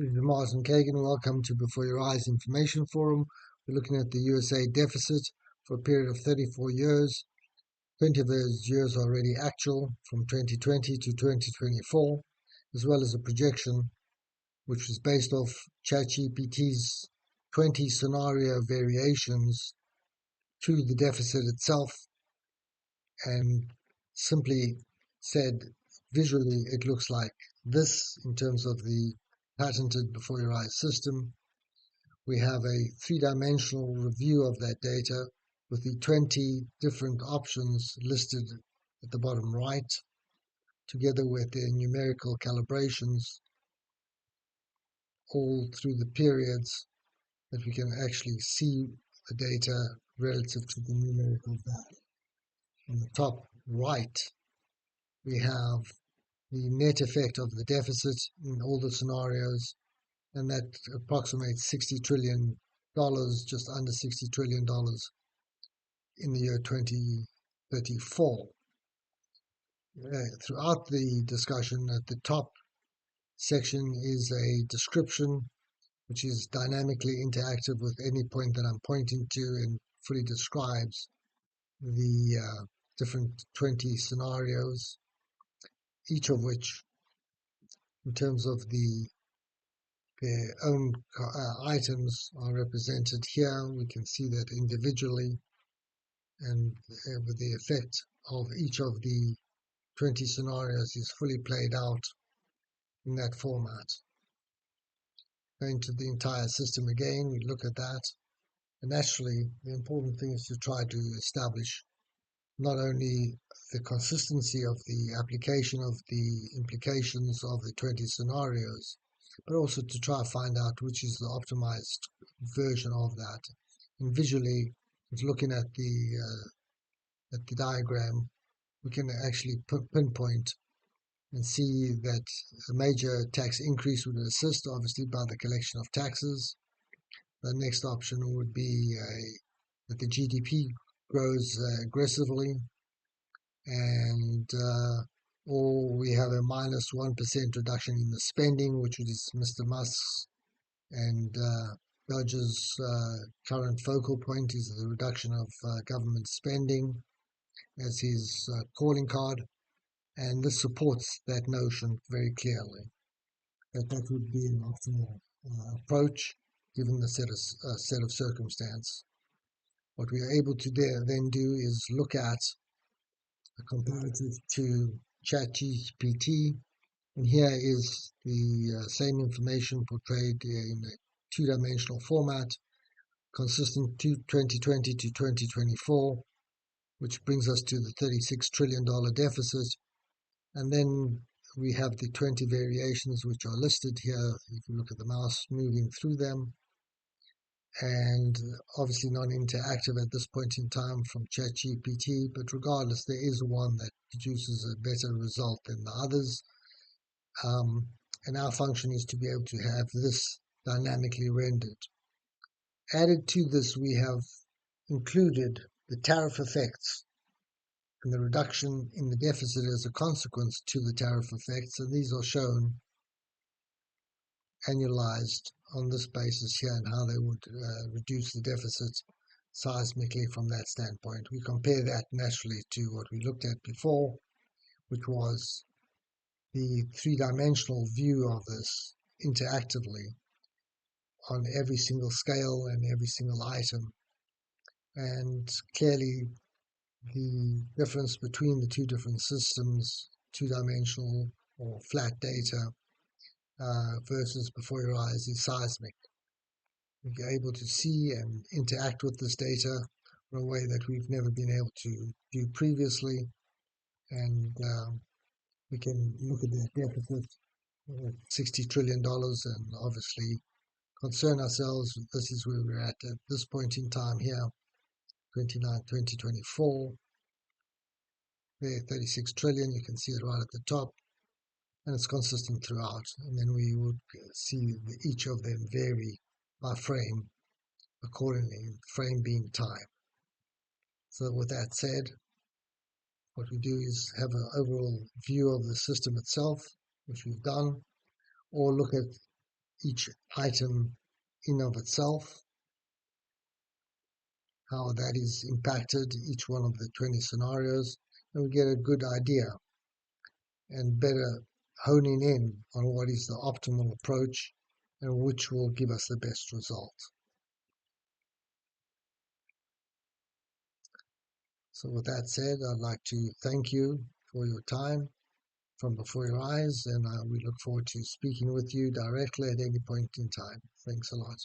This is Martin Kagan. Welcome to Before Your Eyes Information Forum. We're looking at the USA deficit for a period of 34 years. 20 of those years are already actual, from 2020 to 2024, as well as a projection which was based off ChatGPT's 20 scenario variations to the deficit itself, and simply said visually it looks like this in terms of the patented Before Your Eyes system. We have a three-dimensional review of that data with the 20 different options listed at the bottom right, together with their numerical calibrations all through the periods that we can actually see the data relative to the numerical value. On the top right, we have the net effect of the deficit in all the scenarios, and that approximates $60 trillion, just under $60 trillion in the year 2034. Throughout the discussion, at the top section is a description which is dynamically interactive with any point that I'm pointing to and fully describes the different 20 scenarios, each of which, in terms of their own items, are represented here. We can see that individually, and with the effect of each of the 20 scenarios is fully played out in that format. Going to the entire system again, we look at that. And naturally, the important thing is to try to establish not only the consistency of the application of the implications of the 20 scenarios, but also to try to find out which is the optimized version of that. And visually, with looking at the diagram, we can actually pinpoint and see that a major tax increase would assist, obviously, by the collection of taxes. The next option would be that the GDP grows aggressively, and or we have a minus 1% reduction in the spending, which is Mr. Musk's and Dodge's current focal point, is the reduction of government spending as his calling card. And this supports that notion very clearly, that would be an optimal approach given the set of circumstance. What we are able to then do is look at a comparative to ChatGPT, and here is the same information portrayed in a two-dimensional format, consistent to 2020 to 2024, which brings us to the $36 trillion deficit. And then we have the 20 variations which are listed here, if you look at the mouse moving through them, and obviously non-interactive at this point in time from ChatGPT, but regardless, there is one that produces a better result than the others. And our function is to be able to have this dynamically rendered. Added to this, we have included the tariff effects and the reduction in the deficit as a consequence to the tariff effects, and these are shown annualized on this basis here and how they would reduce the deficit seismically from that standpoint. We compare that naturally to what we looked at before, which was the three-dimensional view of this interactively on every single scale and every single item. And clearly, the difference between the two different systems, two-dimensional or flat data versus Before Your Eyes, is seismic. You're able to see and interact with this data in a way that we've never been able to do previously, and we can look at the deficit of $60 trillion and obviously concern ourselves with this is where we're at this point in time here, 2024. There, 36 trillion, you can see it right at the top, and it's consistent throughout. And then we would see each of them vary by frame accordingly, frame being time. So with that said, what we do is have an overall view of the system itself, which we've done, or look at each item in of itself, how that is impacted each one of the 20 scenarios, and we get a good idea and better honing in on what is the optimal approach and which will give us the best result. So with that said, I'd like to thank you for your time from before your eyes, and we look forward to speaking with you directly at any point in time. Thanks a lot.